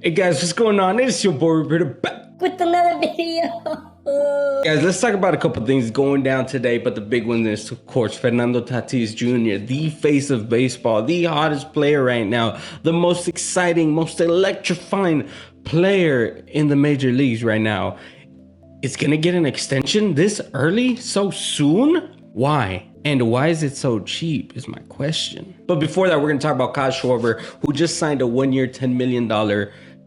Hey guys, what's going on? It's your boy Roberto back with another video. Guys, let's talk about a couple things going down today, but the big one is, of course, Fernando Tatis Jr., the face of baseball, the hottest player right now, the most exciting, most electrifying player in the major leagues right now. It's gonna get an extension this early, so soon? Why? And why is it so cheap is my question. But before that, we're gonna talk about Kyle Schwarber, who just signed a 1-year, $10 million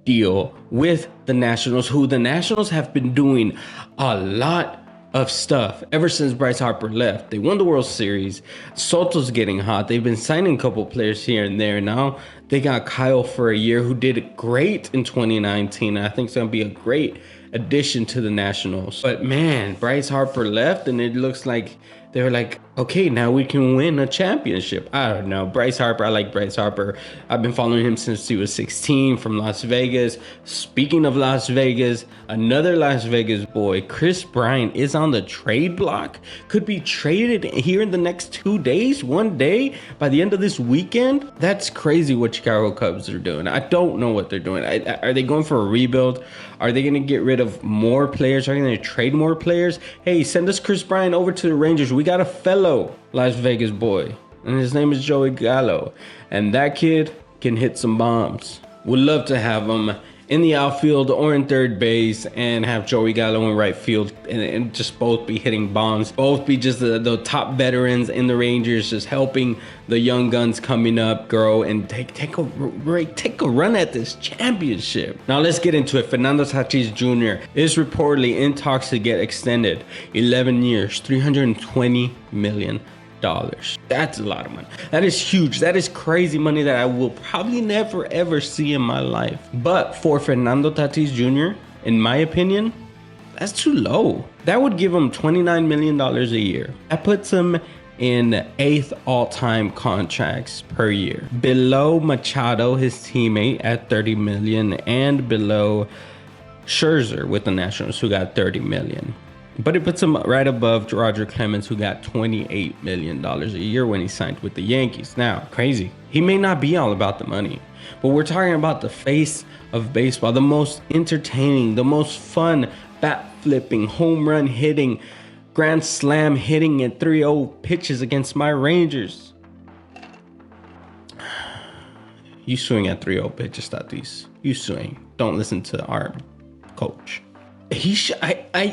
deal with the Nationals, who the Nationals have been doing a lot of stuff ever since Bryce Harper left. They won the World Series. Soto's getting hot. They've been signing a couple players here and there. Now they got Kyle for a year, who did great in 2019. I think it's gonna be a great addition to the Nationals. But man, Bryce Harper left, and it looks like they were like, okay, now we can win a championship. I don't know. Bryce Harper, I like Bryce Harper. I've been following him since he was 16 from Las Vegas. Speaking of Las Vegas, another Las Vegas boy, Kris Bryant, is on the trade block. Could be traded here in the next 2 days, 1 day, by the end of this weekend. That's crazy what Chicago Cubs are doing. I don't know what they're doing. Are they going for a rebuild? Are they going to get rid of more players? Are they going to trade more players? Hey, send us Kris Bryant over to the Rangers. We got a fellow Las Vegas boy, and his name is Joey Gallo, and that kid can hit some bombs. Would love to have him in the outfield or in third base, and have Joey Gallo in right field, and just both be hitting bombs, both be just the top veterans in the Rangers, just helping the young guns coming up grow and take a run at this championship. Now let's get into it. Fernando Tatis Jr. is reportedly in talks to get extended 11 years, $320 million. That's a lot of money. That is huge. That is crazy money that I will probably never ever see in my life. But for Fernando Tatis Jr., in my opinion, that's too low. That would give him $29 million a year. That puts him in 8th all-time contracts per year, below Machado, his teammate, at $30 million, and below Scherzer with the Nationals, who got $30 million. But it puts him right above Roger Clemens, who got $28 million a year when he signed with the Yankees. Now, crazy. He may not be all about the money, but we're talking about the face of baseball, the most entertaining, the most fun, bat flipping, home run hitting, grand slam hitting at 3-0 pitches against my Rangers. You swing at 3-0 pitches, Tatis. You swing. Don't listen to our coach. He should,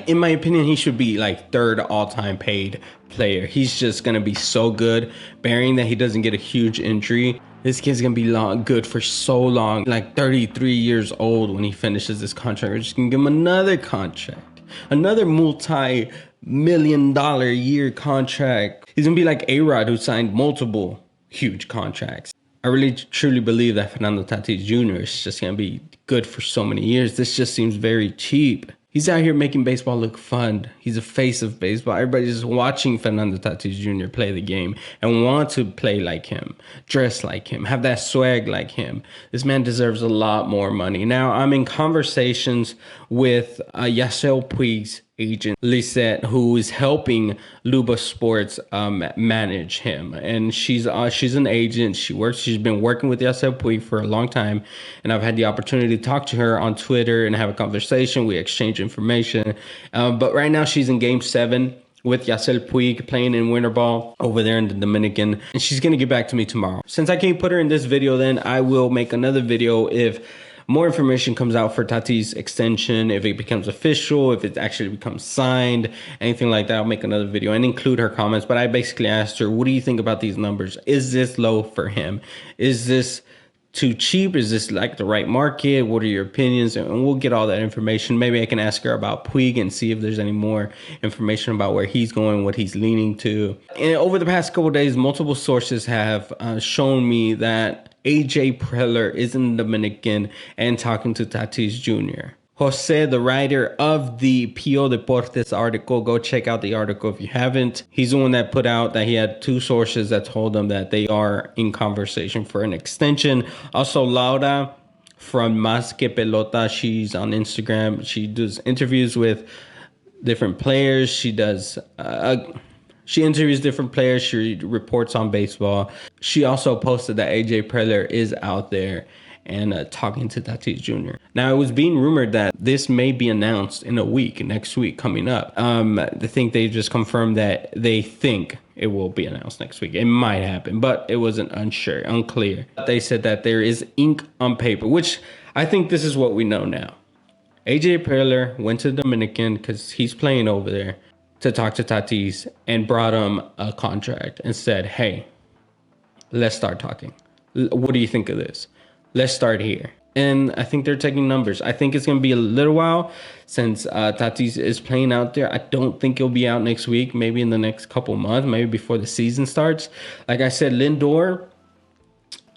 in my opinion, he should be like 3rd all-time paid player. He's just gonna be so good, bearing that he doesn't get a huge injury. This kid's gonna be good for so long, like 33 years old when he finishes this contract. We're just gonna give him another contract, another multi-million-dollar year contract. He's gonna be like A-Rod, who signed multiple huge contracts. I really truly believe that Fernando Tatis Jr. is just gonna be good for so many years. This just seems very cheap. He's out here making baseball look fun. He's a face of baseball. Everybody's just watching Fernando Tatis Jr. play the game and want to play like him, dress like him, have that swag like him. This man deserves a lot more money. Now, I'm in conversations with Yasiel Puig's agent, Lisette, who is helping Luba Sports manage him. And she's an agent. She's been working with Yasiel Puig for a long time. And I've had the opportunity to talk to her on Twitter and have a conversation. We exchange information. But right now she's in Game 7 with Yasiel Puig playing in winter ball over there in the Dominican. And she's going to get back to me tomorrow. Since I can't put her in this video, then I will make another video if more information comes out for Tatis' extension, if it becomes official, if it actually becomes signed, anything like that. I'll make another video and include her comments. But I basically asked her, what do you think about these numbers? Is this low for him? Is this too cheap? Is this like the right market? What are your opinions? And we'll get all that information. Maybe I can ask her about Puig and see if there's any more information about where he's going, what he's leaning to. And over the past couple of days, multiple sources have shown me that AJ Preller is in the Dominican and talking to Tatis Jr. Jose, the writer of the Pio Deportes article, go check out the article if you haven't. He's the one that put out that he had 2 sources that told him that they are in conversation for an extension. Also, Laura from Más Que Pelota, she's on Instagram. She does interviews with different players. She interviews different players. She reports on baseball. She also posted that AJ Preller is out there and talking to Tatis Jr. Now, it was being rumored that this may be announced in a week, next week coming up. I think they just confirmed that they think it will be announced next week. It might happen, but it wasn't unclear. They said that there is ink on paper, which I think this is what we know now. AJ Preller went to the Dominican because he's playing over there to talk to Tatis and brought him a contract and said, hey, let's start talking. What do you think of this? Let's start here. And I think they're taking numbers. I think it's going to be a little while since Tatis is playing out there. I don't think he'll be out next week, maybe in the next couple months, maybe before the season starts. Like I said, Lindor,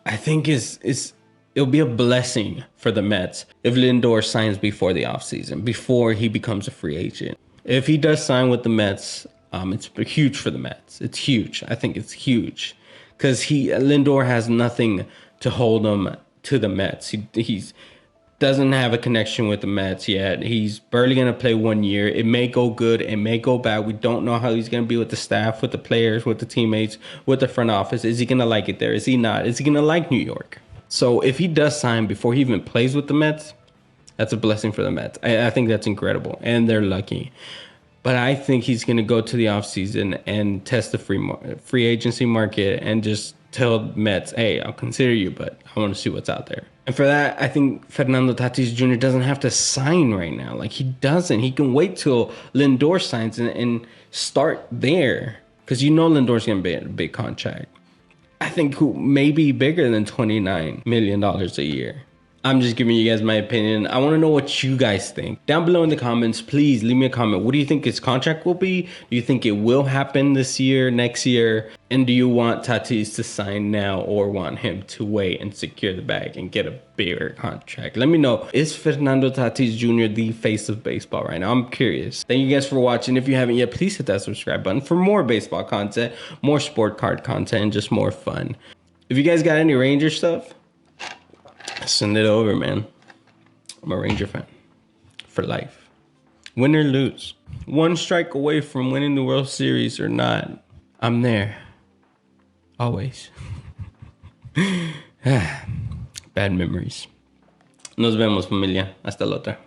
I think it'll be a blessing for the Mets if Lindor signs before the offseason, before he becomes a free agent. If he does sign with the Mets, it's huge for the Mets. It's huge. I think it's huge because Lindor has nothing to hold him to the Mets. He doesn't have a connection with the Mets yet. He's barely going to play 1 year. It may go good. It may go bad. We don't know how he's going to be with the staff, with the players, with the teammates, with the front office. Is he going to like it there? Is he not? Is he going to like New York? So if he does sign before he even plays with the Mets, that's a blessing for the Mets. I think that's incredible, and they're lucky. But I think he's going to go to the offseason and test the free agency market and just tell Mets, hey, I'll consider you, but I want to see what's out there. And for that, I think Fernando Tatis Jr. doesn't have to sign right now. Like, he doesn't. He can wait till Lindor signs and start there because Lindor's going to be a big contract. I think maybe bigger than $29 million a year. I'm just giving you guys my opinion. I want to know what you guys think. Down below in the comments, please leave me a comment. What do you think his contract will be? Do you think it will happen this year, next year? And do you want Tatis to sign now or want him to wait and secure the bag and get a bigger contract? Let me know. Is Fernando Tatis Jr. the face of baseball right now? I'm curious. Thank you guys for watching. If you haven't yet, please hit that subscribe button for more baseball content, more sport card content, and just more fun. If you guys got any Ranger stuff, send it over, man. I'm a Ranger fan for life. Win or lose. One strike away from winning the World Series or not, I'm there. Always. Bad memories. Nos vemos, familia. Hasta la otra.